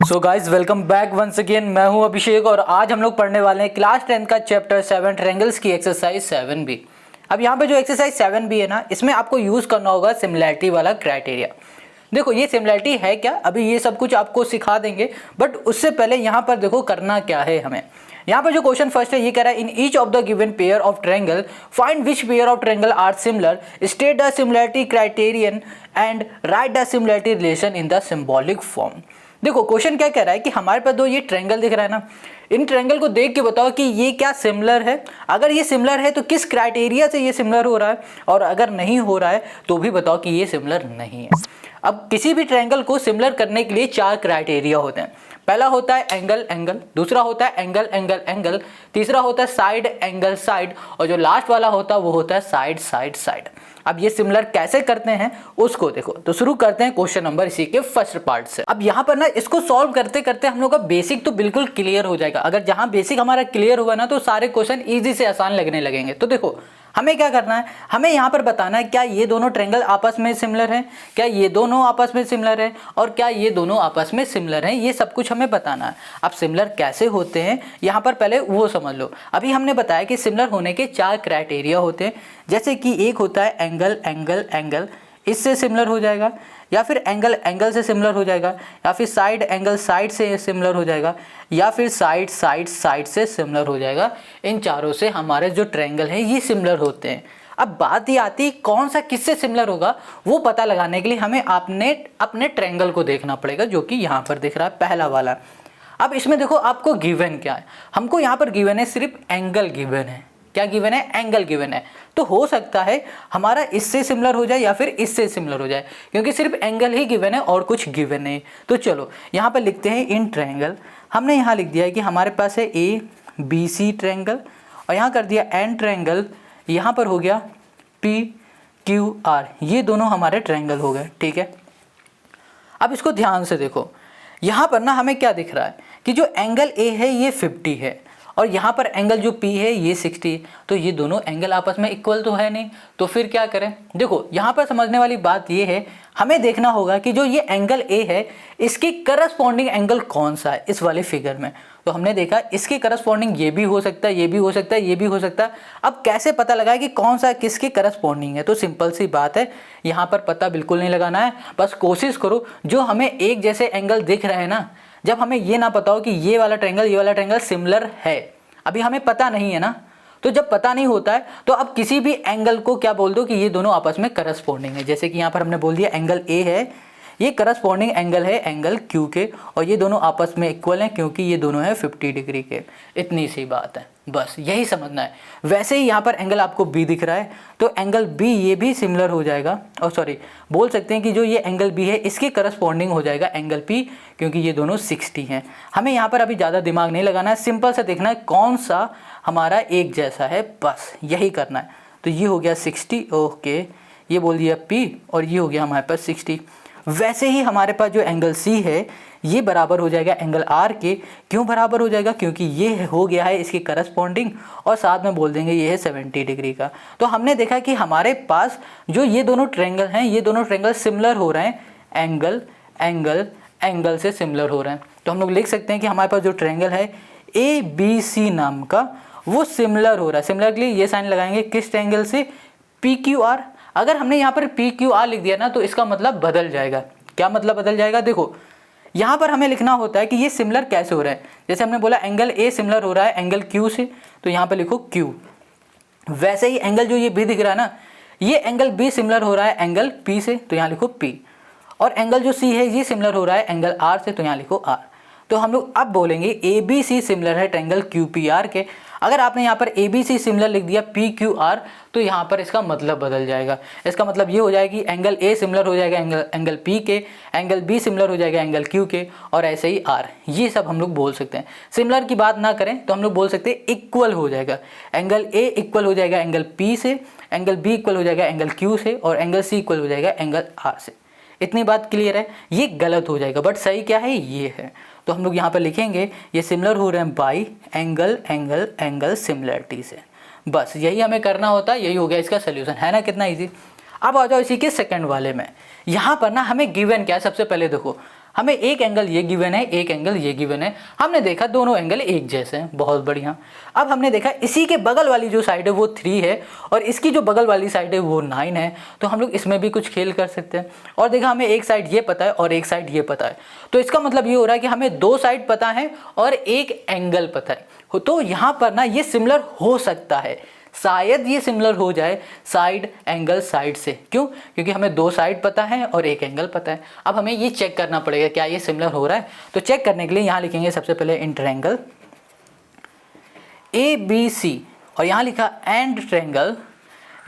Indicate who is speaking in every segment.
Speaker 1: सो guys welcome back once again. मैं हूं अभिषेक और आज हम लोग पढ़ने वाले हैं क्लास 10 का चैप्टर 7 ट्रायंगल्स की एक्सरसाइज 7B। अब यहाँ पे जो एक्सरसाइज 7B है ना, इसमें आपको यूज करना होगा सिमिलैरिटी वाला क्राइटेरिया। देखो ये सिमिलैरिटी है क्या, अभी ये सब कुछ आपको सिखा देंगे, बट उससे पहले यहाँ पर देखो करना क्या है हमें। यहाँ पर जो क्वेश्चन फर्स्ट है ये कह रहा है in each of the given pair of triangle find which pair of triangle are similar, state the similarity criterion and write the similarity relation in the symbolic form. देखो क्वेश्चन क्या कह रहा है कि हमारे पास दो ये ट्रायंगल दिख रहा है ना, इन ट्रायंगल को देख के बताओ कि ये क्या सिमिलर है। अगर ये सिमिलर है तो किस क्राइटेरिया से ये सिमिलर हो रहा है, और अगर नहीं हो रहा है तो भी बताओ कि ये सिमिलर नहीं है। अब किसी भी ट्रायंगल को सिमिलर करने के लिए चार क्राइटेरिया होते हैं। पहला होता है एंगल एंगल, दूसरा होता है एंगल एंगल एंगल, तीसरा होता है साइड एंगल साइड, और जो लास्ट वाला होता है वो होता है साइड साइड साइड। अब ये सिमिलर कैसे करते हैं उसको देखो। तो शुरू करते हैं क्वेश्चन नंबर इसी के फर्स्ट पार्ट से। अब यहाँ पर ना इसको सॉल्व करते करते हम लोग का बेसिक तो बिल्कुल क्लियर हो जाएगा। अगर जहाँ बेसिक हमारा क्लियर हुआ ना तो सारे क्वेश्चन इजी से आसान लगने लगेंगे। तो देखो हमें क्या करना है, हमें यहाँ पर बताना है क्या ये दोनों ट्रायंगल आपस में सिमिलर हैं, क्या ये दोनों आपस में सिमिलर हैं, और क्या ये दोनों आपस में सिमिलर हैं। ये सब कुछ हमें बताना है। अब सिमिलर कैसे होते हैं यहाँ पर पहले वो समझ लो। अभी हमने बताया कि सिमिलर होने के चार क्राइटेरिया होते हैं, जैसे कि एक होता है एंगल एंगल एंगल, इससे सिमिलर हो जाएगा, या फिर एंगल एंगल से सिमिलर हो जाएगा, या फिर साइड एंगल साइड से सिमिलर हो जाएगा, या फिर साइड साइड साइड से सिमिलर हो जाएगा। इन चारों से हमारे जो ट्रायंगल हैं ये सिमिलर होते हैं। अब बात ये आती है कौन सा किससे सिमिलर होगा, वो पता लगाने के लिए हमें अपने ट्रायंगल को देखना पड़ेगा, जो कि यहाँ पर दिख रहा है पहला वाला। अब इसमें देखो आपको गिवन क्या है, हमको यहाँ पर गिवन है सिर्फ एंगल गिवन है। क्या गिवन है? एंगल गिवन है। तो हो सकता है हमारा इससे सिमिलर हो जाए या फिर इससे सिमिलर हो जाए, क्योंकि सिर्फ एंगल ही गिवन है और कुछ गिवन नहीं। तो चलो यहाँ पर लिखते हैं इन ट्रायंगल। हमने यहाँ लिख दिया है कि हमारे पास है ए बी सी ट्रायंगल, और यहाँ कर दिया एन ट्रायंगल, यहाँ पर हो गया पी क्यू आर। ये दोनों हमारे ट्रायंगल हो गए, ठीक है। अब इसको ध्यान से देखो, यहाँ पर ना हमें क्या दिख रहा है कि जो एंगल ए है ये 50 है, और यहाँ पर एंगल जो P है ये 60। तो ये दोनों एंगल आपस में इक्वल तो है नहीं, तो फिर क्या करें। देखो यहाँ पर समझने वाली बात ये है, हमें देखना होगा कि जो ये एंगल A है इसकी करस्पॉन्डिंग एंगल कौन सा है इस वाले फिगर में। तो हमने देखा इसके करस्पॉन्डिंग ये भी हो सकता है, ये भी हो सकता है, ये भी हो सकता है। अब कैसे पता लगाए कि कौन सा किसके करस्पॉन्डिंग है, तो सिंपल सी बात है, यहाँ पर पता बिल्कुल नहीं लगाना है। बस कोशिश करो जो हमें एक जैसे एंगल दिख रहे हैं ना, जब हमें ये ना पता हो कि ये वाला ट्रायंगल सिमिलर है, अभी हमें पता नहीं है ना, तो जब पता नहीं होता है तो अब किसी भी एंगल को क्या बोल दो कि ये दोनों आपस में करस्पॉन्डिंग है। जैसे कि यहाँ पर हमने बोल दिया एंगल ए है, ये करस्पॉन्डिंग एंगल है एंगल क्यू के, और ये दोनों आपस में इक्वल हैं क्योंकि ये दोनों है 50 डिग्री के। इतनी सी बात है, बस यही समझना है। वैसे ही यहाँ पर एंगल आपको बी दिख रहा है, तो एंगल बी ये भी सिमिलर हो जाएगा, और सॉरी बोल सकते हैं कि जो ये एंगल बी है इसके करस्पॉन्डिंग हो जाएगा एंगल पी, क्योंकि ये दोनों 60 हैं। हमें यहाँ पर अभी ज़्यादा दिमाग नहीं लगाना है, सिंपल से देखना है कौन सा हमारा एक जैसा है, बस यही करना है। तो ये हो गया 60, ओके, ये बोल दिया पी, और ये हो गया हमारे पास 60। वैसे ही हमारे पास जो एंगल सी है ये बराबर हो जाएगा एंगल आर के। क्यों बराबर हो जाएगा? क्योंकि ये हो गया है इसके करस्पॉन्डिंग, और साथ में बोल देंगे ये है 70 डिग्री का। तो हमने देखा कि हमारे पास जो ये दोनों ट्रायंगल हैं ये दोनों ट्रायंगल सिमिलर हो रहे हैं, एंगल एंगल एंगल से सिमिलर हो रहे हैं। तो हम लोग लिख सकते हैं कि हमारे पास जो ट्रायंगल है ए बी सी नाम का वो सिमिलर हो रहा है। सिमिलर के लिए ये साइन लगाएंगे किस ट्रायंगल से? P Q R. अगर हमने यहाँ पर पी क्यू आर लिख दिया ना तो इसका मतलब बदल जाएगा। क्या मतलब बदल जाएगा? देखो यहाँ पर हमें लिखना होता है कि ये सिमिलर कैसे हो रहा है। जैसे हमने बोला एंगल ए सिमिलर हो रहा है एंगल क्यू से, तो यहाँ पर लिखो क्यू। वैसे ही एंगल जो ये बी दिख रहा है ना, ये एंगल बी सिमिलर हो रहा है एंगल पी से, तो यहाँ लिखो पी। और एंगल जो सी है ये सिमिलर हो रहा है एंगल आर से, तो यहाँ लिखो आर। तो हम लोग अब बोलेंगे ए बी सी सिमिलर है ट्रायंगल क्यू पी आर के। अगर आपने यहाँ पर ए बी सी सिमिलर लिख दिया पी क्यू आर, तो यहाँ पर इसका मतलब बदल जाएगा। इसका मतलब ये हो जाएगा कि एंगल ए सिमिलर हो जाएगा एंगल पी के, एंगल बी सिमिलर हो जाएगा एंगल क्यू के, और ऐसे ही आर। ये सब हम लोग बोल सकते हैं। सिमिलर की बात ना करें तो हम लोग बोल सकते हैं इक्वल हो जाएगा। एंगल ए इक्वल हो जाएगा एंगल पी से, एंगल बी इक्वल हो जाएगा एंगल क्यू से, और एंगल सी इक्वल हो जाएगा एंगल आर से। इतनी बात क्लियर है। ये गलत हो जाएगा, बट सही क्या है? ये है। तो हम लोग यहाँ पर लिखेंगे ये सिमिलर हो रहे हैं by angle angle angle similarity से। बस यही हमें करना होता है, यही हो गया इसका सोल्यूशन, है ना? कितना इजी। अब आ जाओ इसी के सेकंड वाले में। यहाँ पर ना हमें गिवन क्या है, सबसे पहले देखो हमें एक एंगल ये गिवन है, एक एंगल ये गिवन है, हमने देखा दोनों एंगल एक जैसे हैं, बहुत बढ़िया। अब हमने देखा इसी के बगल वाली जो साइड है वो 3 है और इसकी जो बगल वाली साइड है वो 9 है, तो हम लोग इसमें भी कुछ खेल कर सकते हैं। और देखा हमें एक साइड ये पता है और एक साइड ये पता है, तो इसका मतलब ये हो रहा है कि हमें 2 साइड पता है और एक एंगल पता है। तो यहाँ पर ना ये सिमिलर हो सकता है, शायद ये सिमिलर हो जाए साइड एंगल साइड से। क्यों? क्योंकि हमें 2 साइड पता है और एक एंगल पता है। अब हमें ये चेक करना पड़ेगा क्या ये सिमिलर हो रहा है। तो चेक करने के लिए यहाँ लिखेंगे सबसे पहले इन ट्रायंगल ABC और यहाँ लिखा एंड ट्रायंगल,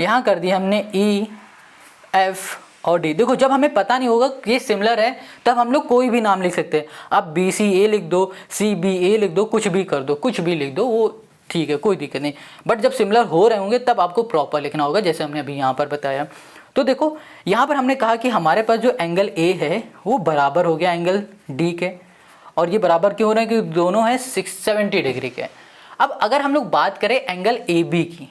Speaker 1: यहाँ कर दिया हमने EF और D। देखो जब हमें पता नहीं होगा कि ये सिमिलर है तब हम लोग कोई भी नाम लिख सकते हैं। आप BCA लिख दो, CBA लिख दो, कुछ भी कर दो, कुछ भी लिख दो, वो ठीक है, कोई दिक्कत नहीं। बट जब सिमिलर हो रहे होंगे तब आपको प्रॉपर लिखना होगा, जैसे हमने अभी यहाँ पर बताया। तो देखो यहाँ पर हमने कहा कि हमारे पास जो एंगल A है वो बराबर हो गया एंगल D के, और ये बराबर क्यों हो रहे हैं? क्योंकि दोनों हैं 670 डिग्री के। अब अगर हम लोग बात करें एंगल AB की,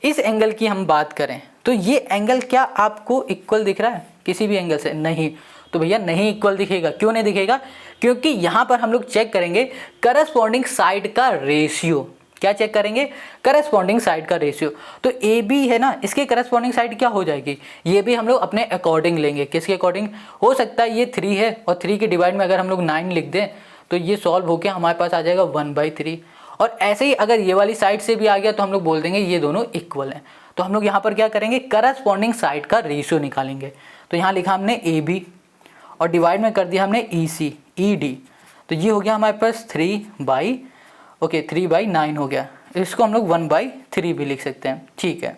Speaker 1: इस एंगल की हम बात करें तो ये एंगल क्या आपको इक्वल दिख रहा है किसी भी एंगल से? नहीं। तो भैया नहीं इक्वल दिखेगा। क्यों नहीं दिखेगा? क्योंकि यहाँ पर हम लोग चेक करेंगे करस्पॉन्डिंग साइड का रेशियो। क्या चेक करेंगे? करस्पॉन्डिंग साइड का रेशियो। तो ए बी है ना, इसके करस्पॉन्डिंग साइड क्या हो जाएगी? ये भी हम लोग अपने अकॉर्डिंग लेंगे। किसके अकॉर्डिंग? हो सकता है ये 3 है और 3 के डिवाइड में अगर हम लोग 9 लिख दें तो ये सॉल्व होकर हमारे पास आ जाएगा 1/3। और ऐसे ही अगर ये वाली साइड से भी आ गया तो हम लोग बोल देंगे ये दोनों इक्वल हैं। तो हम लोग यहाँ पर क्या करेंगे? करस्पॉन्डिंग साइड का रेशियो निकालेंगे। तो यहाँ लिखा हमने ए बी और डिवाइड में कर दिया हमने EC ED। तो ये हो गया हमारे पास 3/9 हो गया। इसको हम लोग 1/3 भी लिख सकते हैं, ठीक है।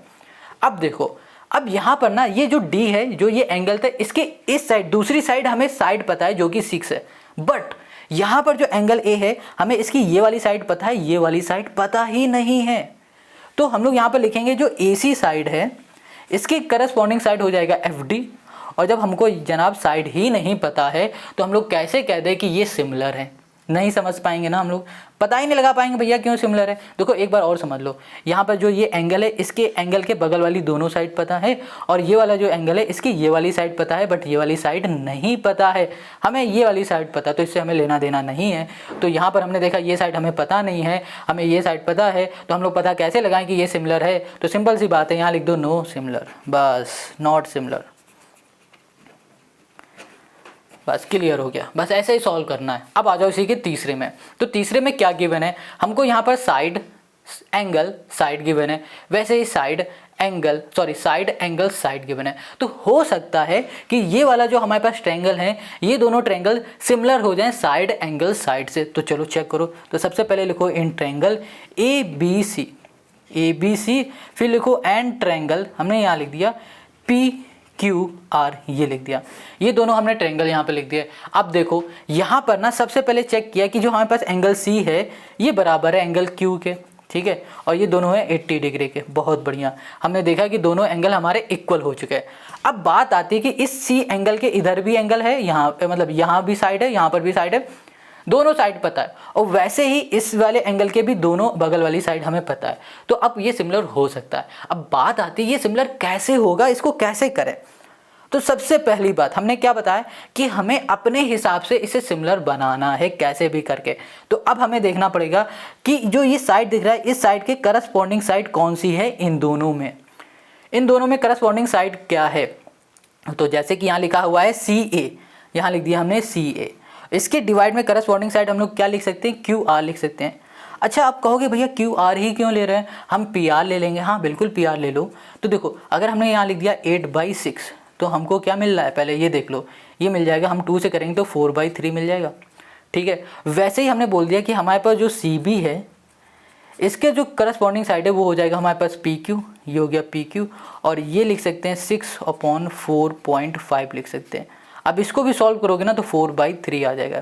Speaker 1: अब देखो, अब यहाँ पर ना ये जो D है, जो ये एंगल था, इसके इस साइड, दूसरी साइड हमें साइड पता है जो कि 6 है। बट यहाँ पर जो एंगल A है हमें इसकी ये वाली साइड पता है, ये वाली साइड पता ही नहीं है। तो हम लोग यहाँ पर लिखेंगे जो AC साइड है इसकी करस्पॉन्डिंग साइड हो जाएगा FD। और जब हमको जनाब साइड ही नहीं पता है तो हम लोग कैसे कह दें कि ये सिमिलर है? नहीं समझ पाएंगे ना हम लोग, पता ही नहीं लगा पाएंगे भैया क्यों सिमिलर है। देखो एक बार और समझ लो, यहाँ पर जो ये एंगल है इसके एंगल के बगल वाली दोनों साइड पता है और ये वाला जो एंगल है इसकी ये वाली साइड पता है, बट ये वाली साइड नहीं पता है। हमें ये वाली साइड पता, तो इससे हमें लेना देना नहीं है। तो यहाँ पर हमने देखा ये साइड हमें पता नहीं है, हमें ये साइड पता है, तो हम लोग पता कैसे लगाएं कि ये सिमिलर है? तो सिंपल सी बात है, यहाँ लिख दो नो सिमिलर, बस नॉट सिमिलर, बस क्लियर हो गया। बस ऐसे ही सॉल्व करना है। अब आ जाओ इसी के तीसरे में। तो तीसरे में क्या गिवन है? हमको यहाँ पर साइड एंगल साइड गिवन है, वैसे ही साइड एंगल साइड गिवन है। तो हो सकता है कि ये वाला जो हमारे पास ट्रायंगल है, ये दोनों ट्रायंगल सिमिलर हो जाएं साइड एंगल साइड से। तो चलो चेक करो। तो सबसे पहले लिखो इन ट्रायंगल ABC, फिर लिखो एंड ट्रायंगल, हमने यहाँ लिख दिया PQR, ये लिख दिया। ये दोनों हमने ट्रायंगल यहाँ पे लिख दिया। अब देखो यहाँ पर ना सबसे पहले चेक किया कि जो हमारे पास एंगल C है ये बराबर है एंगल Q के, ठीक है, और ये दोनों है 80 डिग्री के। बहुत बढ़िया, हमने देखा कि दोनों एंगल हमारे इक्वल हो चुके हैं। अब बात आती है कि इस C एंगल के इधर भी एंगल है, यहाँ पे मतलब यहाँ भी साइड है, यहाँ पर भी साइड है, दोनों साइड पता है, और वैसे ही इस वाले एंगल के भी दोनों बगल वाली साइड हमें पता है। तो अब ये सिमिलर हो सकता है। अब बात आती है ये सिमिलर कैसे होगा, इसको कैसे करें? तो सबसे पहली बात हमने क्या बताया कि हमें अपने हिसाब से इसे सिमिलर बनाना है, कैसे भी करके। तो अब हमें देखना पड़ेगा कि जो ये साइड दिख रहा है, इस साइड के करस्पॉन्डिंग साइड कौन सी है इन दोनों में करस्पॉन्डिंग साइड क्या है? तो जैसे कि यहाँ लिखा हुआ है CA, यहाँ लिख दिया हमने CA। इसके डिवाइड में करस्पॉन्डिंग साइड हम लोग क्या लिख सकते हैं? QR लिख सकते हैं। अच्छा, आप कहोगे भैया QR ही क्यों ले रहे हैं, हम PR ले लेंगे। हाँ बिल्कुल PR ले लो। तो देखो अगर हमने यहाँ लिख दिया 8/6 तो हमको क्या मिल रहा है? पहले ये देख लो, ये मिल जाएगा। हम 2 से करेंगे तो 4/3 मिल जाएगा, ठीक है। वैसे ही हमने बोल दिया कि हमारे पास जो CB है इसके जो करस्पॉन्डिंग साइड है वो हो जाएगा हमारे पास PQ, ये हो गया PQ, और ये लिख सकते हैं 6/4.5 लिख सकते हैं। अब इसको भी सॉल्व करोगे ना तो 4/3 आ जाएगा।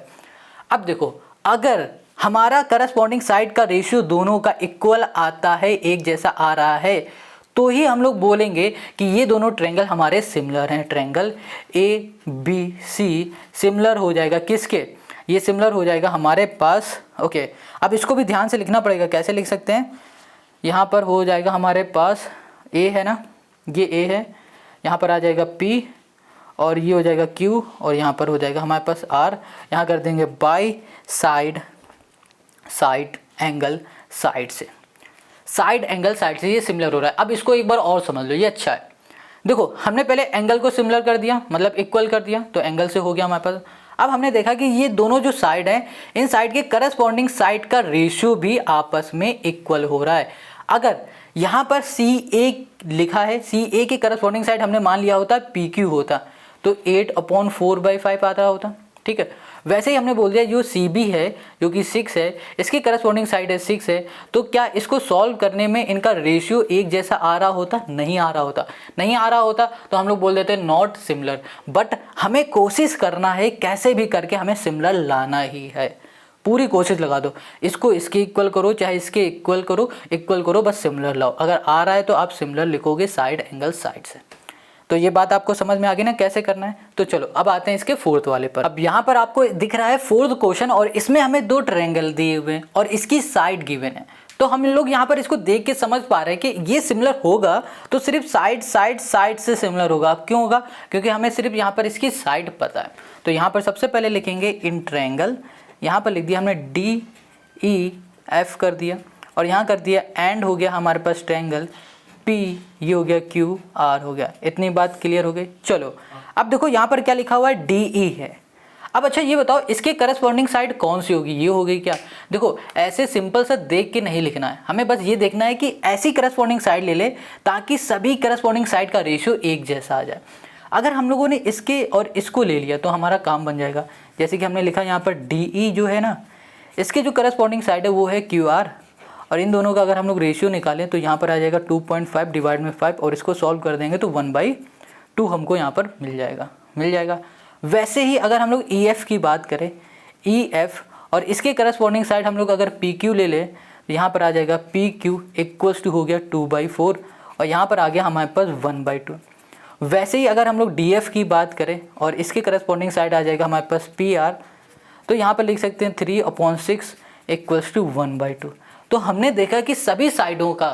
Speaker 1: अब देखो अगर हमारा करस्पॉन्डिंग साइड का रेशियो दोनों का इक्वल आता है, एक जैसा आ रहा है, तो ही हम लोग बोलेंगे कि ये दोनों ट्रायंगल हमारे सिमिलर हैं। ट्रायंगल ABC सिमिलर हो जाएगा किसके? ये सिमिलर हो जाएगा हमारे पास, ओके। अब इसको भी ध्यान से लिखना पड़ेगा, कैसे लिख सकते हैं? यहाँ पर हो जाएगा हमारे पास A है ना, ये A है, यहाँ पर आ जाएगा P और ये हो जाएगा Q और यहाँ पर हो जाएगा हमारे पास R। यहाँ कर देंगे बाई साइड एंगल साइड से, साइड एंगल साइड से ये सिमिलर हो रहा है। अब इसको एक बार और समझ लो, ये अच्छा है। देखो हमने पहले एंगल को सिमिलर कर दिया, मतलब इक्वल कर दिया, तो एंगल से हो गया हमारे पास। अब हमने देखा कि ये दोनों जो साइड हैं, इन साइड के करस्पॉन्डिंग साइड का रेशियो भी आपस में इक्वल हो रहा है। अगर यहाँ पर CA लिखा है, CA के करस्पॉन्डिंग साइड हमने मान लिया होता PQ होता, तो 8/4/5 आता होता, ठीक है। वैसे ही हमने बोल दिया जो CB है जो कि 6 है, इसकी करस्पॉन्डिंग साइड है 6 है, तो क्या इसको सॉल्व करने में इनका रेशियो एक जैसा आ रहा होता? नहीं आ रहा होता। नहीं आ रहा होता तो हम लोग बोल देते नॉट सिमिलर। बट हमें कोशिश करना है, कैसे भी करके हमें सिमिलर लाना ही है, पूरी कोशिश लगा दो। इसको इसके इक्वल करो, चाहे इसके इक्वल करो, बस सिमिलर लाओ। अगर आ रहा है तो आप सिमिलर लिखोगे साइड एंगल साइड से। तो ये बात आपको समझ में आ गई ना कैसे करना है। तो चलो अब आते हैं इसके फोर्थ वाले पर। अब यहाँ पर आपको दिख रहा है फोर्थ क्वेश्चन, और इसमें हमें 2 ट्रायंगल दिए हुए हैं और इसकी साइड गिवन है। तो हम लोग यहाँ पर इसको देख के समझ पा रहे हैं कि ये सिमिलर होगा तो सिर्फ साइड से सिमिलर होगा। क्यों होगा? क्योंकि हमें सिर्फ यहाँ पर इसकी साइड पता है। तो यहाँ पर सबसे पहले लिखेंगे इन ट्रायंगल, यहाँ पर लिख दिया हमने DEF कर दिया, और यहाँ कर दिया एंड हो गया हमारे पास ट्रायंगल P, ये हो गया QR हो गया। इतनी बात क्लियर हो गई। चलो अब देखो यहाँ पर क्या लिखा हुआ है, DE है। अब अच्छा ये बताओ इसके करस्पॉन्डिंग साइड कौन सी होगी? ये हो गई क्या? देखो ऐसे सिंपल सा देख के नहीं लिखना है, हमें बस ये देखना है कि ऐसी करस्पॉन्डिंग साइड ले ले ताकि सभी करस्पॉन्डिंग साइड का रेशियो एक जैसा आ जाए। अगर हम लोगों ने इसके और इसको ले लिया तो हमारा काम बन जाएगा। जैसे कि हमने लिखा यहाँ पर DE जो है ना, इसके जो करस्पॉन्डिंग साइड है वो है QR, और इन दोनों का अगर हम लोग रेशियो निकालें तो यहाँ पर आ जाएगा 2.5 डिवाइड में 5, और इसको सॉल्व कर देंगे तो 1/2 हमको यहाँ पर मिल जाएगा। वैसे ही अगर हम लोग EF की बात करें, EF और इसके करस्पॉन्डिंग साइड हम लोग अगर PQ ले लें तो यहाँ पर आ जाएगा PQ इक्वल्स टू हो गया 2/4, और यहाँ पर आ गया हमारे पास 1/2। वैसे ही अगर हम लोग DF की बात करें और इसके करस्पॉन्डिंग साइड आ जाएगा हमारे पास PR, तो यहाँ पर लिख सकते हैं 3/6 इक्वल्स टू 1/2। तो हमने देखा कि सभी साइडों का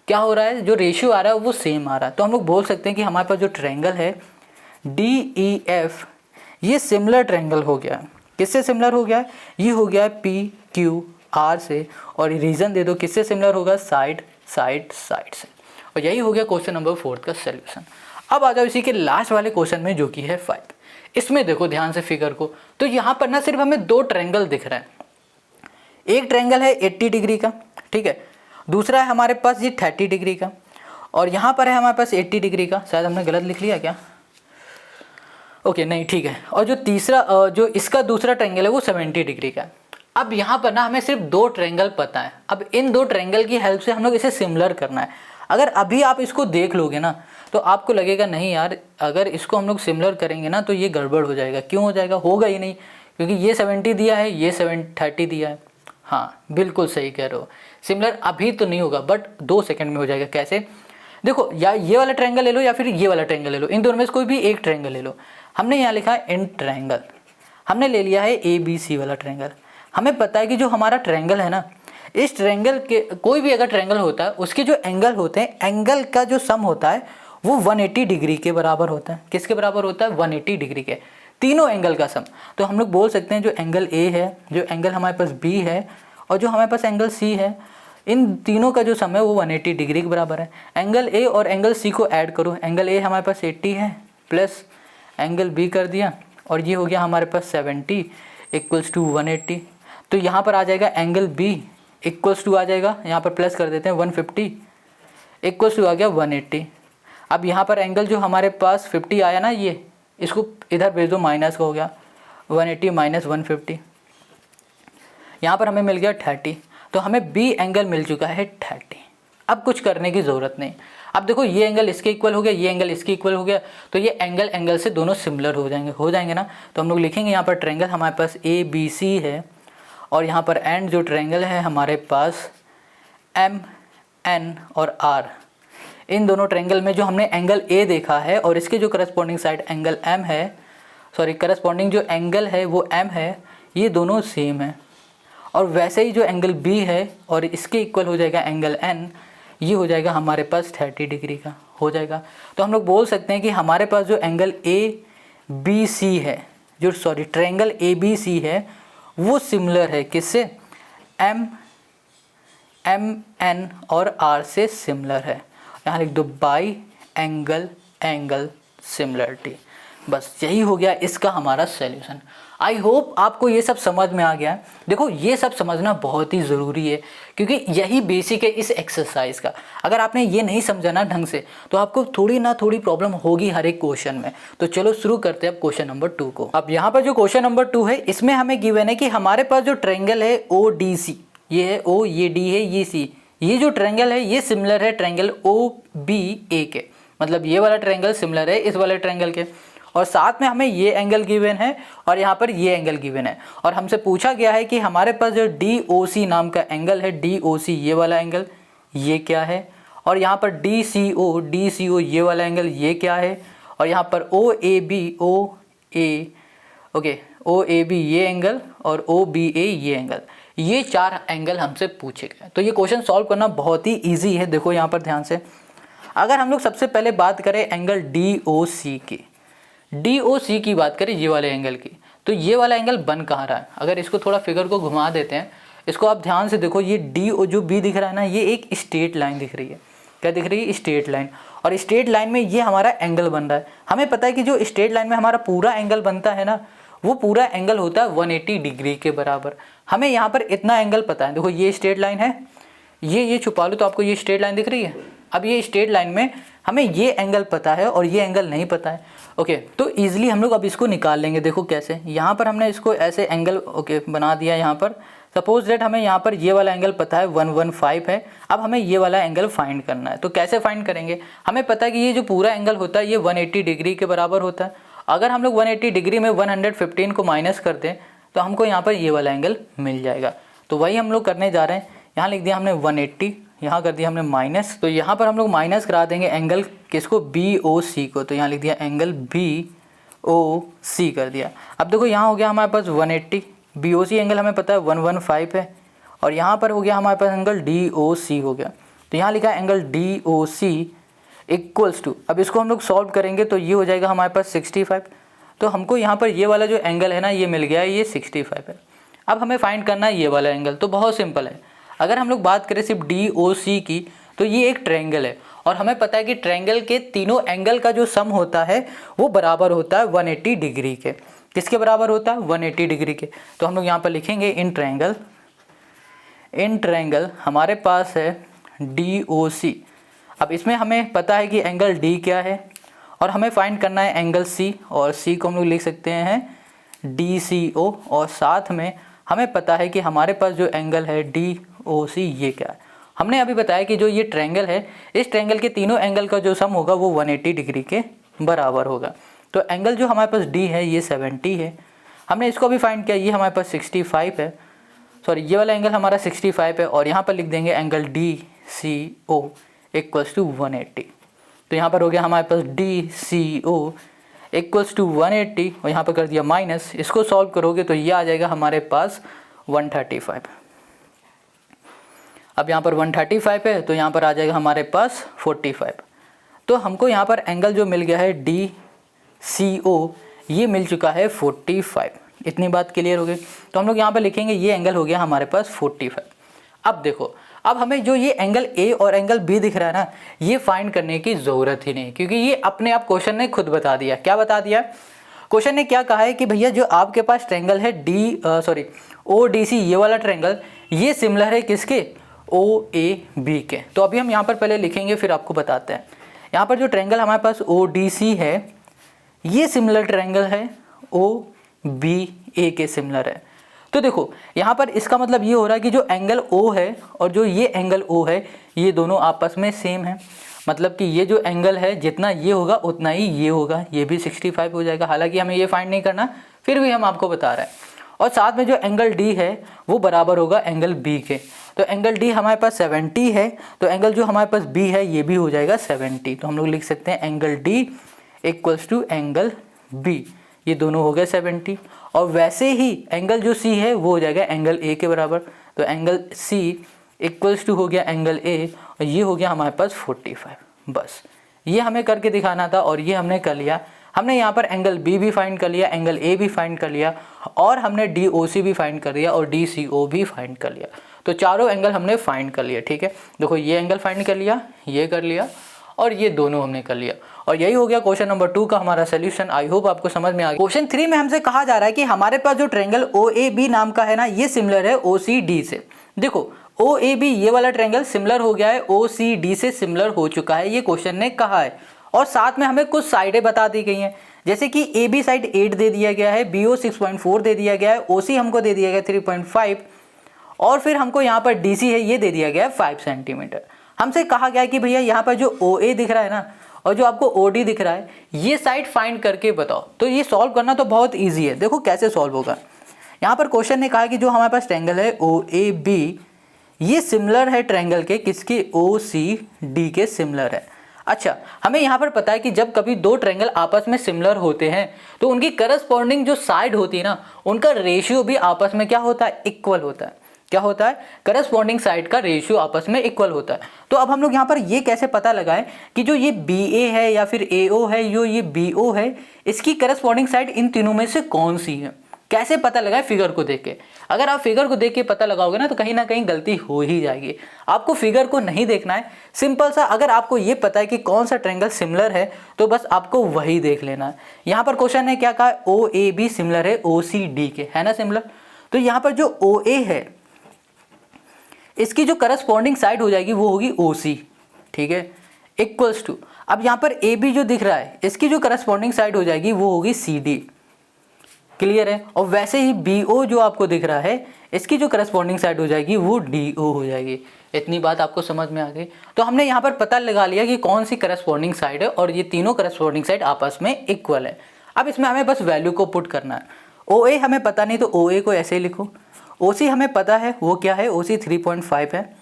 Speaker 1: क्या हो रहा है, जो रेशियो आ रहा है वो सेम आ रहा है। तो हम लोग बोल सकते हैं कि हमारे पास जो ट्रायंगल है DEF, ये सिमिलर ट्रायंगल हो गया। किससे सिमिलर हो गया? ये हो गया PQR से, और रीज़न दे दो किससे सिमिलर होगा? साइड से। और यही हो गया क्वेश्चन नंबर 4 का सोल्यूशन। अब आ जाओ इसी के लास्ट वाले क्वेश्चन में जो कि है 5। इसमें देखो ध्यान से फिगर को, तो यहाँ पर ना सिर्फ हमें 2 ट्रायंगल दिख रहे हैं। एक ट्रायंगल है 80 डिग्री का, ठीक है, दूसरा है हमारे पास ये 30 डिग्री का, और यहाँ पर है हमारे पास 80 डिग्री का। शायद हमने गलत लिख लिया क्या? ओके नहीं, ठीक है। और जो तीसरा जो इसका दूसरा ट्रायंगल है वो 70 डिग्री का। अब यहाँ पर ना हमें सिर्फ 2 ट्रायंगल पता है। अब इन 2 ट्रायंगल की हेल्प से हम लोग इसे सिमिलर करना है। अगर अभी आप इसको देख लोगे ना तो आपको लगेगा नहीं यार, अगर इसको हम लोग सिमिलर करेंगे ना तो ये गड़बड़ हो जाएगा। क्यों हो जाएगा? होगा ही नहीं, क्योंकि ये 70 दिया है, ये 30 दिया है। हाँ बिल्कुल सही कह रहे हो, सिमिलर अभी तो नहीं होगा बट 2 सेकंड में हो जाएगा। कैसे? देखो या ये वाला ट्रायंगल ले लो या फिर ये वाला ट्रायंगल ले लो, इन दोनों में से कोई भी एक ट्रायंगल ले लो। हमने यहाँ लिखा है इन ट्रायंगल, हमने ले लिया है ABC वाला ट्रायंगल। हमें पता है कि जो हमारा ट्रायंगल है ना, इस ट्रायंगल के कोई भी अगर ट्रायंगल होता है उसके जो एंगल होते हैं, एंगल का जो सम होता है वो 180 डिग्री के बराबर होता है। किसके बराबर होता है? 180 डिग्री के, तीनों एंगल का सम। तो हम लोग बोल सकते हैं जो एंगल A है, जो एंगल हमारे पास B है, और जो हमारे पास एंगल C है, इन तीनों का जो सम है वो 180 डिग्री के बराबर है। एंगल A और एंगल C को ऐड करो, एंगल A हमारे पास 80 है प्लस एंगल B कर दिया, और ये हो गया हमारे पास 70 इक्वल्स टू 180। तो यहाँ पर आ जाएगा एंगल B इक्वल्स टू आ जाएगा, यहाँ पर प्लस कर देते हैं 150 इक्वल्स टू आ गया 180। अब यहाँ पर एंगल जो हमारे पास 50 आया ना, ये इसको इधर भेज दो, माइनस का हो गया 180 माइनस 150, यहाँ पर हमें मिल गया 30। तो हमें B एंगल मिल चुका है 30। अब कुछ करने की ज़रूरत नहीं। अब देखो ये एंगल इसके इक्वल हो गया, ये एंगल इसके इक्वल हो गया, तो ये एंगल से दोनों सिमिलर हो जाएंगे ना। तो हम लोग लिखेंगे यहाँ पर ट्रायंगल हमारे पास ABC है, और यहाँ पर एंड जो ट्रायंगल है हमारे पास MN और R। इन दोनों ट्रायंगल में जो हमने एंगल A देखा है और इसके जो करस्पॉन्डिंग साइड एंगल M है, सॉरी करस्पॉन्डिंग जो एंगल है वो M है, ये दोनों सेम है। और वैसे ही जो एंगल B है और इसके इक्वल हो जाएगा एंगल N, ये हो जाएगा हमारे पास 30 डिग्री का हो जाएगा। तो हम लोग बोल सकते हैं कि हमारे पास जो एंगल बी सी है, जो ट्रायंगल ए बी सी है वो सिमिलर है किससे, एम एन और आर से सिमिलर है। यहाँ लिख दो बाई एंगल सिमिलरिटी। बस यही हो गया इसका हमारा सॉल्यूशन। आई होप आपको ये सब समझ में आ गया। देखो ये सब समझना बहुत ही ज़रूरी है क्योंकि यही बेसिक है इस एक्सरसाइज का। अगर आपने ये नहीं समझा ना ढंग से तो आपको थोड़ी ना थोड़ी प्रॉब्लम होगी हर एक क्वेश्चन में। तो चलो शुरू करते हैं अब क्वेश्चन नंबर 2 को। अब यहाँ पर जो क्वेश्चन नंबर 2 है इसमें हमें गिवन है कि हमारे पास जो ट्रायंगल है ओ डी सी, ये है ओ, ये डी है, ये सी, ये जो ट्रायंगल है ये सिमिलर है ट्रायंगल ओ बी ए के। मतलब ये वाला ट्रायंगल सिमिलर है इस वाले ट्रायंगल के, और साथ में हमें ये एंगल गिवन है और यहाँ पर ये एंगल गिवन है। और हमसे पूछा गया है कि हमारे पास जो DOC नाम का एंगल है, DOC ये वाला एंगल, ये क्या है, और यहाँ पर DCO ये वाला एंगल, ये क्या है, और यहाँ पर OAB ये एंगल और OBA ये एंगल, ये 4 एंगल हमसे पूछे गए। तो ये क्वेश्चन सॉल्व करना बहुत ही ईजी है। देखो यहाँ पर ध्यान से, अगर हम लोग सबसे पहले बात करें एंगल DOC की बात करें, ये वाले एंगल की, तो ये वाला एंगल बन कहाँ रहा है। अगर इसको थोड़ा फिगर को घुमा देते हैं, इसको आप ध्यान से देखो, ये जो बी दिख रहा है ना, ये एक स्ट्रेट लाइन दिख रही है। क्या दिख रही है? Straight line. और स्ट्रेट लाइन में ये हमारा एंगल बन रहा है। हमें पता है कि जो स्ट्रेट लाइन में हमारा पूरा एंगल बनता है ना, वो पूरा एंगल होता है 180 डिग्री के बराबर। हमें यहाँ पर इतना एंगल पता है। देखो ये स्ट्रेट लाइन है, ये छुपा लो तो आपको ये स्ट्रेट लाइन दिख रही है। अब ये स्ट्रेट लाइन में हमें ये एंगल पता है और ये एंगल नहीं पता है। ओके, तो ईजिली हम लोग अब इसको निकाल लेंगे। देखो कैसे, यहाँ पर हमने इसको ऐसे एंगल बना दिया। यहाँ पर सपोज दैट हमें यहाँ पर ये वाला एंगल पता है 115 है। अब हमें ये वाला एंगल फाइंड करना है। तो कैसे फाइंड करेंगे? हमें पता है कि ये जो पूरा एंगल होता है ये 180 डिग्री के बराबर होता है। अगर हम लोग 180 डिग्री में 115 को माइनस कर दें तो हमको यहाँ पर ये वाला एंगल मिल जाएगा। तो वही हम लोग करने जा रहे हैं। यहाँ लिख दिया हमने 180, यहाँ कर दिया हमने माइनस, तो यहाँ पर हम लोग माइनस करा देंगे एंगल किसको, BOC को। तो यहाँ लिख दिया एंगल BOC कर दिया। अब देखो यहाँ हो गया हमारे पास 180, BOC एंगल हमें पता है 115 है, और यहाँ पर हो गया हमारे पास एंगल DOC हो गया। तो यहाँ लिखा एंगल DOC इक्वल्स टू, अब इसको हम लोग सॉल्व करेंगे तो ये हो जाएगा हमारे पास 65। तो हमको यहाँ पर ये वाला जो एंगल है ना, ये मिल गया है, ये 65 है। अब हमें फाइंड करना है ये वाला एंगल। तो बहुत सिंपल है। अगर हम लोग बात करें सिर्फ DOC की, तो ये एक ट्रायंगल है और हमें पता है कि ट्रायंगल के तीनों एंगल का जो सम होता है वो बराबर होता है 180 डिग्री के। किसके बराबर होता है? 180 डिग्री के। तो हम लोग यहाँ पर लिखेंगे इन ट्रायंगल हमारे पास है DOC। अब इसमें हमें पता है कि एंगल D क्या है और हमें फाइंड करना है एंगल C, और C को हम लोग लिख सकते हैं DCO, और साथ में हमें पता है कि हमारे पास जो एंगल है DOC ये क्या है। हमने अभी बताया कि जो ये ट्रायंगल है, इस ट्रायंगल के तीनों एंगल का जो सम होगा वो 180 डिग्री के बराबर होगा। तो एंगल जो हमारे पास D है ये 70 है। हमने इसको भी फाइंड किया, ये हमारे पास 65 है, सॉरी ये वाला एंगल हमारा 65 है, और यहाँ पर लिख देंगे एंगल DCO इक्वल्स टू 180। तो यहाँ पर हो गया हमारे पास DCO इक्वल्स टू 180, और यहाँ पर कर दिया माइनस। इसको सॉल्व करोगे तो ये आ जाएगा हमारे पास 135। अब यहाँ पर 135 है तो यहाँ पर आ जाएगा हमारे पास 45। तो हमको यहाँ पर एंगल जो मिल गया है DCO, ये मिल चुका है 45। इतनी बात क्लियर हो गई। तो हम लोग यहाँ पर लिखेंगे ये एंगल हो गया हमारे पास 45। अब देखो, अब हमें जो ये एंगल A और एंगल B दिख रहा है ना, ये फाइंड करने की ज़रूरत ही नहीं, क्योंकि ये अपने आप क्वेश्चन ने खुद बता दिया। क्या बता दिया? क्वेश्चन ने क्या कहा है कि भैया जो आपके पास ट्रायंगल है ODC ये वाला ट्रायंगल, ये सिमिलर है किसके? OAB के। तो अभी हम यहाँ पर पहले लिखेंगे फिर आपको बताते हैं। यहाँ पर जो ट्रायंगल हमारे पास ODC है, ये सिमिलर ट्रायंगल है OBA के सिमिलर है। तो देखो यहाँ पर इसका मतलब ये हो रहा है कि जो एंगल O है और जो ये एंगल O है, ये दोनों आपस में सेम है। मतलब कि ये जो एंगल है जितना ये होगा उतना ही ये होगा, ये भी 65 हो जाएगा। हालांकि हमें ये फाइंड नहीं करना, फिर भी हम आपको बता रहे हैं। और साथ में जो एंगल D है वो बराबर होगा एंगल B के। तो एंगल D हमारे पास 70 है, तो एंगल जो हमारे पास B है ये भी हो जाएगा 70। तो हम लोग लिख सकते हैं angle D equals to angle B, ये दोनों हो गए 70। और वैसे ही एंगल जो C है वो हो जाएगा एंगल A के बराबर। तो एंगल C इक्वल्स टू हो गया एंगल A, और ये हो गया हमारे पास 45। बस ये हमें करके दिखाना था और ये हमने कर लिया। हमने यहाँ पर एंगल बी भी फाइंड कर लिया, एंगल ए भी फाइंड कर लिया और हमने डी ओ सी भी फाइंड कर लिया और डी सी ओ भी फाइंड कर लिया। तो चारों एंगल हमने फाइंड कर लिया। ठीक है, देखो ये एंगल फाइंड कर लिया, ये कर लिया और ये दोनों हमने कर लिया। और यही हो गया क्वेश्चन नंबर 2 का हमारा सोल्यूशन। आई होप आपको समझ में आ गया। क्वेश्चन 3 में हमसे कहा जा रहा है कि हमारे पास जो ट्रायंगल ओ ए बी नाम का है ना, ये सिमिलर है ओ सी डी से। देखो ओ ए बी ये वाला ट्रायंगल सिमिलर हो गया है, ओ सी डी से सिमिलर हो चुका है, ये क्वेश्चन ने कहा है। और साथ में हमें कुछ साइडें बता दी गई हैं, जैसे कि ए बी साइड 8 दे दिया गया है, बी ओ 6.4 दे दिया गया है, ओ सी हमको दे दिया गया 3.5 और फिर हमको यहाँ पर डी सी है ये दे दिया गया है 5 सेंटीमीटर। हमसे कहा गया है कि भैया यहाँ पर जो ओ ए दिख रहा है ना और जो आपको ओ डी दिख रहा है, ये साइड फाइंड करके बताओ। तो ये सॉल्व करना तो बहुत ईजी है। देखो कैसे सॉल्व होगा। यहाँ पर क्वेश्चन ने कहा कि जो हमारे पास ट्रायंगल है ओ ए बी, ये सिमिलर है ट्रायंगल के किसके, ओ सी डी के सिमिलर है। अच्छा, हमें यहाँ पर पता है कि जब कभी दो ट्रायंगल आपस में सिमिलर होते हैं तो उनकी करस्पॉन्डिंग जो साइड होती है ना, उनका रेशियो भी आपस में क्या होता है, इक्वल होता है। क्या होता है, करस्पॉन्डिंग साइड का रेशियो आपस में इक्वल होता है। तो अब हम लोग यहाँ पर ये कैसे पता लगाएं कि जो ये बी ए है या फिर ए ओ है, जो ये बी ओ है, इसकी करस्पॉन्डिंग साइड इन तीनों में से कौन सी है, कैसे पता लगाएं, फिगर को देख के। अगर आप फिगर को देख के पता लगाओगे ना कहीं गलती हो ही जाएगी। आपको फिगर को नहीं देखना है, सिंपल सा, अगर आपको ये पता है कि कौन सा ट्रायंगल सिमिलर है तो बस आपको वही देख लेना है। यहाँ पर क्वेश्चन ने क्या कहा, ओ ए बी सिमिलर है ओ सी डी के, है ना सिमिलर। तो यहाँ पर जो ओ ए है इसकी जो करस्पॉन्डिंग साइड हो जाएगी वो होगी ओ सी। ठीक है, इक्वल्स टू, अब यहाँ पर ए बी जो दिख रहा है इसकी जो करस्पॉन्डिंग साइड हो जाएगी वो होगी सी डी। क्लियर है। और वैसे ही बी ओ जो आपको दिख रहा है इसकी जो करस्पॉन्डिंग साइड हो जाएगी वो डी ओ हो जाएगी। इतनी बात आपको समझ में आ गई। तो हमने यहाँ पर पता लगा लिया कि कौन सी करस्पॉन्डिंग साइड है और ये तीनों करस्पॉन्डिंग साइड आपस में इक्वल है। अब इसमें हमें बस वैल्यू को पुट करना है। ओ ए हमें पता नहीं तो ओ ए को ऐसे ही लिखो, ओ सी हमें पता है वो क्या है, ओ सी 3.5 है,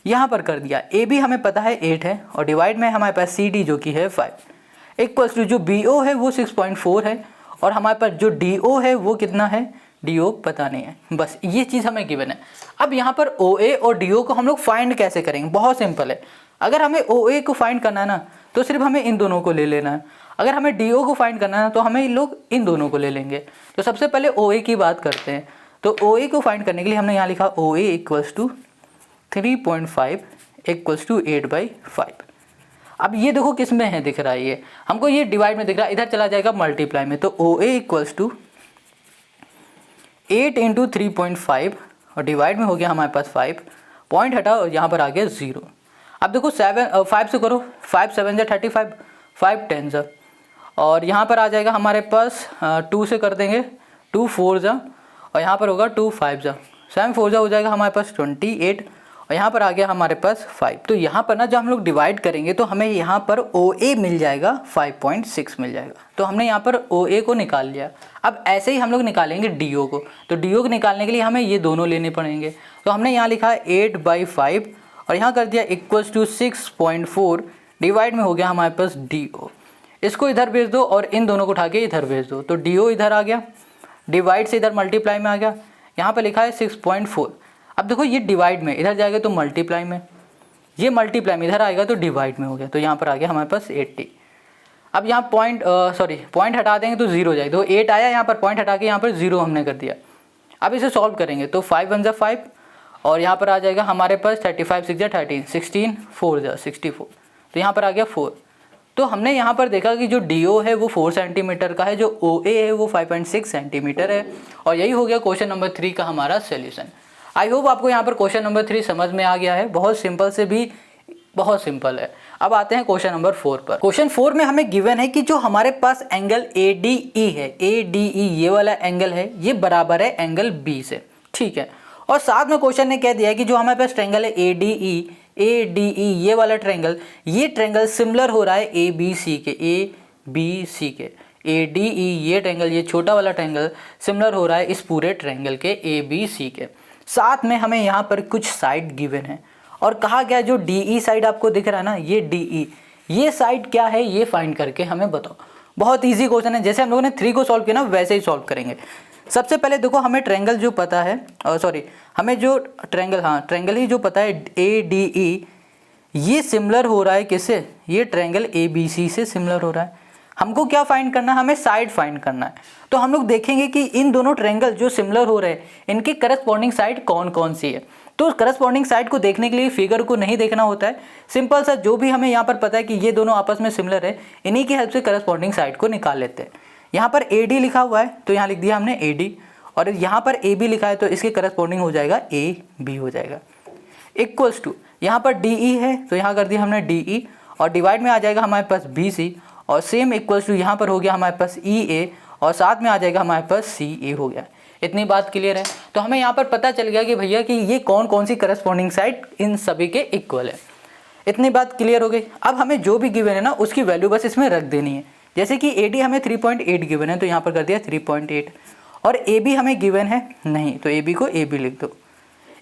Speaker 1: यहाँ पर कर दिया। ए बी हमें पता है 8 है और डिवाइड में हमारे पास सी डी जो कि है 5 इक्वल्स टू जो बी ओ है वो 6.4 है और हमारे पास जो डी ओ है वो कितना है, डी ओ पता नहीं है। बस ये चीज़ हमें गिवन है। अब यहाँ पर ओ ए और डी ओ को हम लोग फाइंड कैसे करेंगे, बहुत सिंपल है। अगर हमें ओ ए को फाइंड करना है ना तो सिर्फ हमें इन दोनों को ले लेना है। अगर हमें डी ओ को फाइंड करना है तो हमें इन लोग इन दोनों को ले लेंगे। तो सबसे पहले ओ ए की बात करते हैं। तो ओ ए को फाइंड करने के लिए हमने यहाँ लिखा ओ ए इक्वल्स टू 3.5 इक्वल्स टू 8/5। अब ये देखो किस में है दिख रहा है, ये हमको ये डिवाइड में दिख रहा है, इधर चला जाएगा मल्टीप्लाई में। तो ओ ए इक्वल्स टू 8 × 3.5 और डिवाइड में हो गया हमारे पास 5, पॉइंट हटा और यहाँ पर आ गया 0। अब देखो 5 से करो, 5 7 जा 35, 5 10 जा और यहाँ पर आ जाएगा हमारे पास 2 से कर देंगे, 2 4 जा और यहाँ पर होगा 2 5 जा, 7 4 जा हो जाएगा हमारे पास 28 और यहाँ पर आ गया हमारे पास 5। तो यहाँ पर ना जब हम लोग डिवाइड करेंगे तो हमें यहाँ पर ओ ए मिल जाएगा 5.6 मिल जाएगा। तो हमने यहाँ पर ओ ए को निकाल लिया। अब ऐसे ही हम लोग निकालेंगे डी ओ को। तो डी ओ को निकालने के लिए हमें ये दोनों लेने पड़ेंगे। तो हमने यहाँ लिखा 8/5 और यहाँ कर दिया इक्वल्स टू 6.4 डिवाइड में हो गया हमारे पास डी ओ। इसको इधर भेज दो और इन दोनों को उठा के इधर भेज दो। तो डी ओ इधर आ गया, डिवाइड से इधर मल्टीप्लाई में आ गया। यहाँ पर लिखा है 6.4। अब देखो ये डिवाइड में इधर जाएगा तो मल्टीप्लाई में, ये मल्टीप्लाई में इधर आएगा तो डिवाइड में हो गया। तो यहाँ पर आ गया हमारे पास 80। अब यहाँ पॉइंट हटा देंगे तो 0 हो जाएगा। तो 8 आया, यहाँ पर पॉइंट हटा के यहाँ पर 0 हमने कर दिया। अब इसे सॉल्व करेंगे तो 5 1 जा 5 और यहाँ पर आ जाएगा हमारे पास 35 6 जा 13, 16 4 जा 64। तो यहाँ पर आ गया 4। तो हमने यहाँ पर देखा कि जो डी ओ है वो 4 सेंटीमीटर का है, जो ओ ए है वो 5.6 सेंटीमीटर है। और यही हो गया क्वेश्चन नंबर 3 का हमारा सोल्यूशन। आई होप आपको यहाँ पर क्वेश्चन नंबर 3 समझ में आ गया है। बहुत सिंपल से भी बहुत सिंपल है। अब आते हैं क्वेश्चन नंबर 4 पर। क्वेश्चन 4 में हमें गिवन है कि जो हमारे पास एंगल ए डी ई है, ए डी ई ये वाला एंगल है, ये बराबर है एंगल बी से। ठीक है, और साथ में क्वेश्चन ने कह दिया है कि जो हमारे पास ट्रायंगल है ए डी ई ये वाला ट्रायंगल, ये ट्रायंगल सिमिलर हो रहा है ए बी सी के, ए बी सी के। ए डी ई ये ट्रायंगल, ये छोटा वाला ट्रायंगल सिमिलर हो रहा है इस पूरे ट्रायंगल के ए बी सी के। साथ में हमें यहाँ पर कुछ साइड गिवन है और कहा गया जो डी ई साइड आपको दिख रहा है ना, ये डी ई ये साइड क्या है ये फाइंड करके हमें बताओ। बहुत इजी क्वेश्चन है, जैसे हम लोगों ने 3 को सॉल्व किया ना वैसे ही सॉल्व करेंगे। सबसे पहले देखो हमें ट्रायंगल जो पता है, हमें जो ट्रायंगल ही जो पता है ए डी ई, ये सिमिलर हो रहा है किससे, ये ट्रायंगल ए बी सी से सिमिलर हो रहा है। हमको क्या फाइंड करना है, हमें साइड फाइंड करना है। तो हम लोग देखेंगे कि इन दोनों ट्रायंगल जो सिमिलर हो रहे हैं इनकी करस्पॉन्डिंग साइड कौन कौन सी है। तो करस्पॉन्डिंग साइड को देखने के लिए फिगर को नहीं देखना होता है, सिंपल सा जो भी हमें यहाँ पर पता है कि ये दोनों आपस में सिमिलर है, इन्हीं की हेल्प से करस्पॉन्डिंग साइड को निकाल लेते हैं। यहाँ पर AD लिखा हुआ है तो यहाँ लिख दिया हमने AD, और यहाँ पर AB लिखा है तो इसके करस्पॉन्डिंग हो जाएगा AB हो जाएगा। इक्वल्स टू यहाँ पर DE है तो यहाँ कर दिया हमने DE, और डिवाइड में आ जाएगा हमारे पास BC, और सेम इक्वल्स टू यहाँ पर हो गया हमारे पास EA, और साथ में आ जाएगा हमारे पास CA हो गया। इतनी बात क्लियर है। तो हमें यहाँ पर पता चल गया कि भैया कि ये कौन कौन सी करस्पॉन्डिंग साइड इन सभी के इक्वल है। इतनी बात क्लियर हो गई। अब हमें जो भी गिवन है ना उसकी वैल्यू बस इसमें रख देनी है। जैसे कि AD हमें 3.8 गिवन है तो यहाँ पर कर दिया 3.8, और AB हमें गिवन है नहीं तो AB को AB लिख दो।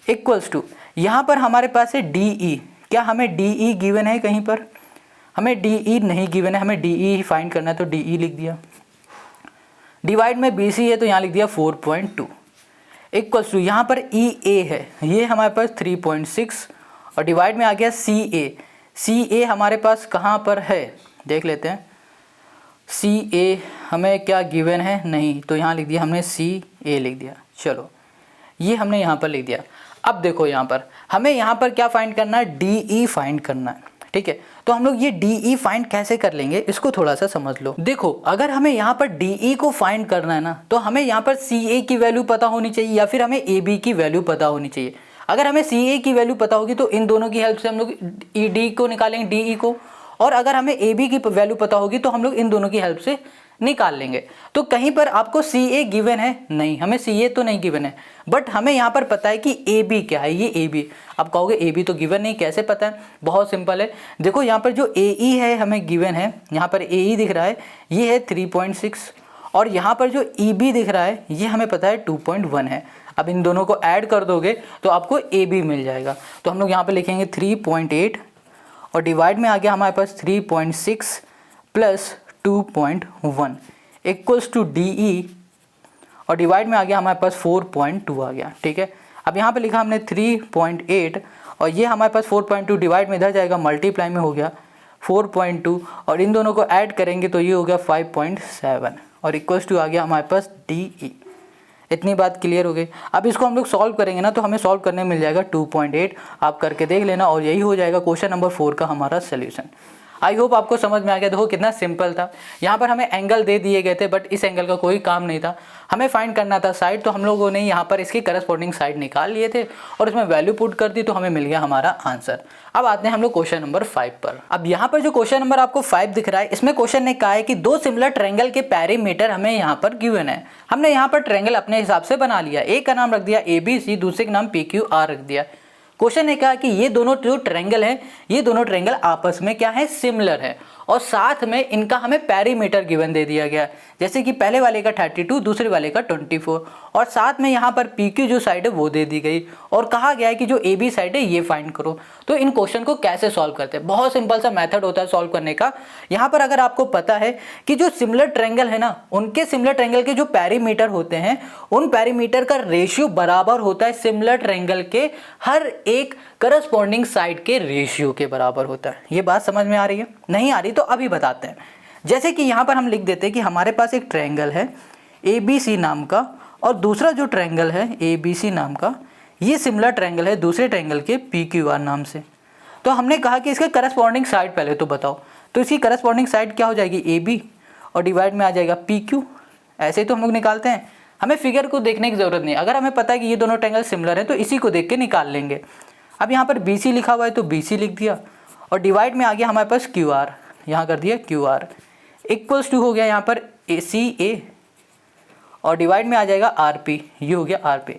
Speaker 1: इक्वल्स टू यहाँ पर हमारे पास है DE, क्या हमें DE गिवन है कहीं पर? हमें DE नहीं गिवन है, हमें DE ही फाइंड करना है तो DE लिख दिया। डिवाइड में BC है तो यहाँ लिख दिया 4.2। इक्वल्स टू यहाँ पर EA है, ये हमारे पास 3.6, और डिवाइड में आ गया CA हमारे पास कहाँ पर है देख लेते हैं। CA हमें क्या गिवन है नहीं तो यहाँ लिख दिया हमने CA लिख दिया। चलो ये हमने यहाँ पर लिख दिया। अब देखो यहाँ पर हमें यहाँ पर क्या फाइंड करना है, DE फाइंड करना है, ठीक है। तो हम लोग ये DE फाइंड कैसे कर लेंगे इसको थोड़ा सा समझ लो। देखो अगर हमें यहाँ पर DE को फाइंड करना है ना तो हमें यहाँ पर CA की वैल्यू पता होनी चाहिए या फिर हमें AB की वैल्यू पता होनी चाहिए। अगर हमें CA की वैल्यू पता होगी तो इन दोनों की हेल्प से हम लोग ED को निकालेंगे DE को, और अगर हमें AB की वैल्यू पता होगी तो हम लोग इन दोनों की हेल्प से निकाल लेंगे। तो कहीं पर आपको CA गिवन है नहीं, हमें CA तो नहीं गिवन है, बट हमें यहाँ पर पता है कि AB क्या है, ये AB। आप कहोगे AB तो गिवन नहीं, कैसे पता है? बहुत सिंपल है। देखो यहाँ पर जो AE है हमें गिवन है, यहाँ पर AE दिख रहा है ये है 3.6, और यहाँ पर जो EB दिख रहा है ये हमें पता है 2.1 है। अब इन दोनों को ऐड कर दोगे तो आपको AB मिल जाएगा। तो हम लोग यहाँ पर लिखेंगे 3.8, और डिवाइड में आ गया हमारे पास 3.6 प्लस 2.1 इक्वल्स टू DE, और डिवाइड में आ गया हमारे पास 4.2 आ गया, ठीक है। अब यहाँ पे लिखा हमने 3.8, और ये हमारे पास 4.2 डिवाइड में इधर जाएगा मल्टीप्लाई में हो गया 4.2, और इन दोनों को ऐड करेंगे तो ये हो गया 5.7, और इक्वल्स टू आ गया हमारे पास DE। इतनी बात क्लियर हो गई। अब इसको हम लोग सॉल्व करेंगे ना तो हमें सॉल्व करने में मिल जाएगा 2.8, आप करके देख लेना, और यही हो जाएगा क्वेश्चन नंबर 4 का हमारा सोल्यूशन। आई होप आपको समझ में आ गया। देखो कितना सिंपल था। यहाँ पर हमें एंगल दे दिए गए थे बट इस एंगल का कोई काम नहीं था, हमें फाइंड करना था साइड। तो हम लोगों ने यहाँ पर इसकी करस्पॉन्डिंग साइड निकाल लिए थे और इसमें वैल्यू पुट कर दी तो हमें मिल गया हमारा आंसर। अब आते हैं हम लोग क्वेश्चन नंबर 5 पर। अब यहाँ पर जो क्वेश्चन नंबर आपको 5 दिख रहा है इसमें क्वेश्चन ने कहा है कि दो सिमिलर ट्रायंगल के पेरीमीटर हमें यहाँ पर गिवन है। हमने यहाँ पर ट्रायंगल अपने हिसाब से बना लिया, एक का नाम रख दिया ABC, दूसरे का नाम PQR रख दिया। क्वेश्चन ने कहा कि ये दोनों जो ट्रायंगल है ये दोनों ट्रायंगल आपस में क्या है, सिमिलर है, और साथ में इनका हमें पेरीमीटर गिवन दे दिया गया, जैसे कि पहले वाले का 32, दूसरे वाले का 24, और साथ में यहाँ पर PQ जो साइड है वो दे दी गई, और कहा गया है कि जो AB साइड है ये फाइंड करो। तो इन क्वेश्चन को कैसे सॉल्व करते हैं, बहुत सिंपल सा मेथड होता है सॉल्व करने का। यहाँ पर अगर आपको पता है कि जो सिमिलर ट्रायंगल है ना उनके सिमिलर ट्रायंगल के जो पेरीमीटर होते हैं उन पेरीमीटर का रेशियो बराबर होता है सिमिलर ट्रायंगल के हर एक करस्पॉन्डिंग साइड के रेशियो के बराबर होता है। ये बात समझ में आ रही है? नहीं आ रही तो अभी बताते हैं। जैसे कि यहाँ पर हम लिख देते हैं कि हमारे पास एक ट्रायंगल है ABC नाम का, और दूसरा जो ट्रायंगल है ABC नाम का ये सिमिलर ट्रायंगल है दूसरे ट्रायंगल के PQR नाम से। तो हमने कहा कि इसके करस्पॉन्डिंग साइड पहले तो बताओ, तो इसकी करस्पॉन्डिंग साइड क्या हो जाएगी AB, और डिवाइड में आ जाएगा PQ। ऐसे ही तो हम लोग निकालते हैं, हमें फिगर को देखने की जरूरत नहीं। अगर हमें पता है कि ये दोनों ट्रायंगल सिमिलर है तो इसी को देख के निकाल लेंगे। अब यहाँ पर BC लिखा हुआ है तो BC लिख दिया, और डिवाइड में आ गया हमारे पास QR, यहाँ कर दिया QR, इक्वल्स टू हो गया यहाँ पर CA, और डिवाइड में आ जाएगा RP, ये हो गया RP।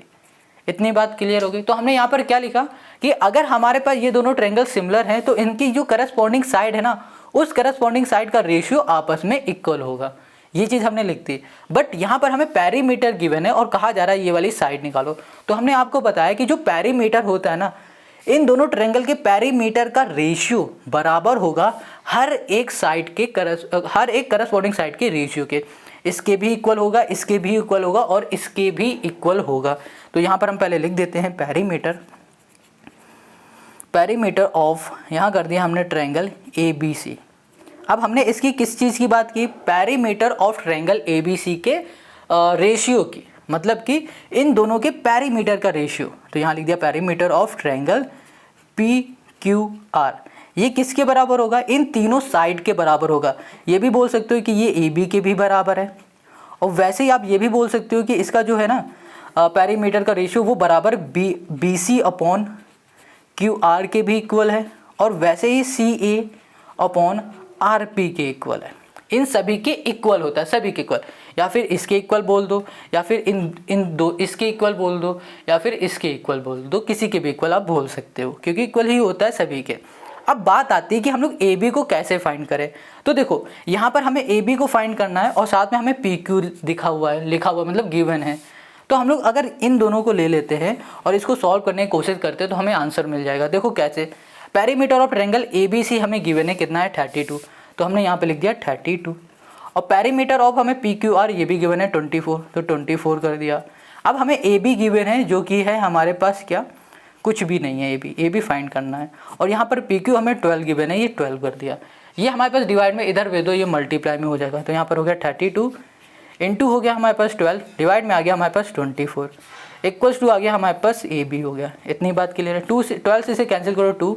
Speaker 1: इतनी बात क्लियर हो गई। तो हमने यहाँ पर क्या लिखा कि अगर हमारे पास ये दोनों ट्रायंगल सिमिलर हैं तो इनकी जो करस्पॉन्डिंग साइड है ना उस करस्पॉन्डिंग साइड का रेशियो आपस में इक्वल होगा, ये चीज़ हमने लिख दी। बट यहाँ पर हमें पेरीमीटर गिवन है और कहा जा रहा है ये वाली साइड निकालो। तो हमने आपको बताया कि जो पेरीमीटर होता है ना इन दोनों ट्रायंगल के पेरीमीटर का रेशियो बराबर होगा हर एक साइड के हर एक करस्पॉन्डिंग साइड के रेशियो के। इसके भी इक्वल होगा, इसके भी इक्वल होगा, और इसके भी इक्वल होगा। तो यहाँ पर हम पहले लिख देते हैं पेरीमीटर ऑफ, यहाँ कर दिया हमने ट्रायंगल ABC। अब हमने इसकी किस चीज़ की बात की, पेरीमीटर ऑफ ट्रायंगल ABC के रेशियो की, मतलब कि इन दोनों के पेरीमीटर का रेशियो। तो यहाँ लिख दिया पेरीमीटर ऑफ ट्रायंगल PQR, ये किसके बराबर होगा, इन तीनों साइड के बराबर होगा। ये भी बोल सकते हो कि ये AB के भी बराबर है, और वैसे ही आप ये भी बोल सकते हो कि इसका जो है ना पेरीमीटर का रेशियो वो बराबर BC अपॉन QR के भी इक्वल है, और वैसे ही CA अपॉन RP के इक्वल है। इन सभी के इक्वल होता है, सभी के इक्वल, या फिर इसके इक्वल बोल दो, या फिर इन दो इसके इक्वल बोल दो, या फिर इसके इक्वल बोल दो, किसी के भी इक्वल आप बोल सकते हो, क्योंकि इक्वल ही होता है सभी के। अब बात आती है कि हम लोग AB को कैसे फाइंड करें। तो देखो यहाँ पर हमें AB को फाइंड करना है, और साथ में हमें PQ लिखा हुआ है, मतलब गिवन है। तो हम लोग अगर इन दोनों को ले लेते हैं और इसको सॉल्व करने की कोशिश करते हैं तो हमें आंसर मिल जाएगा। देखो कैसे, पेरीमीटर ऑफ ट्रायंगल ABC हमें गिवन है कितना है 32, तो हमने यहाँ पे लिख दिया 32, और पेरीमीटर ऑफ हमें PQR ये भी गिवन है 24, तो 24 कर दिया। अब हमें AB गिवन है जो कि है हमारे पास क्या, कुछ भी नहीं है, AB फाइंड करना है, और यहाँ पर PQ हमें 12 गिवन है, ये 12 कर दिया। ये हमारे पास डिवाइड में इधर भेज दो, ये मल्टीप्लाई में हो जाएगा, तो यहाँ पर हो गया 32 इंटू हो गया हमारे पास 12, डिवाइड में आ गया हमारे पास 24, इक्वल्स टू आ गया हमारे पास AB हो गया। इतनी बात क्लियर है। 12 से इसे कैंसिल करो 2,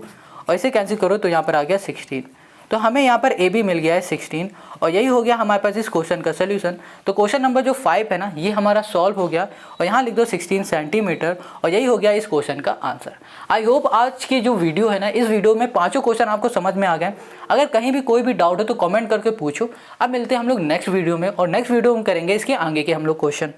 Speaker 1: और इसे कैंसिल करो तो यहाँ पर आ गया 16, तो हमें यहाँ पर AB मिल गया है 16, और यही हो गया हमारे पास इस क्वेश्चन का सोल्यूशन। तो क्वेश्चन नंबर जो 5 है ना, ये हमारा सॉल्व हो गया, और यहाँ लिख दो 16 सेंटीमीटर, और यही हो गया इस क्वेश्चन का आंसर। आई होप आज की जो वीडियो है ना, इस वीडियो में पांचों क्वेश्चन आपको समझ में आ गए। अगर कहीं भी कोई भी डाउट है तो कमेंट करके पूछो। अब मिलते हैं हम लोग नेक्स्ट वीडियो में, और नेक्स्ट वीडियो में करेंगे इसके आगे के हम लोग क्वेश्चन।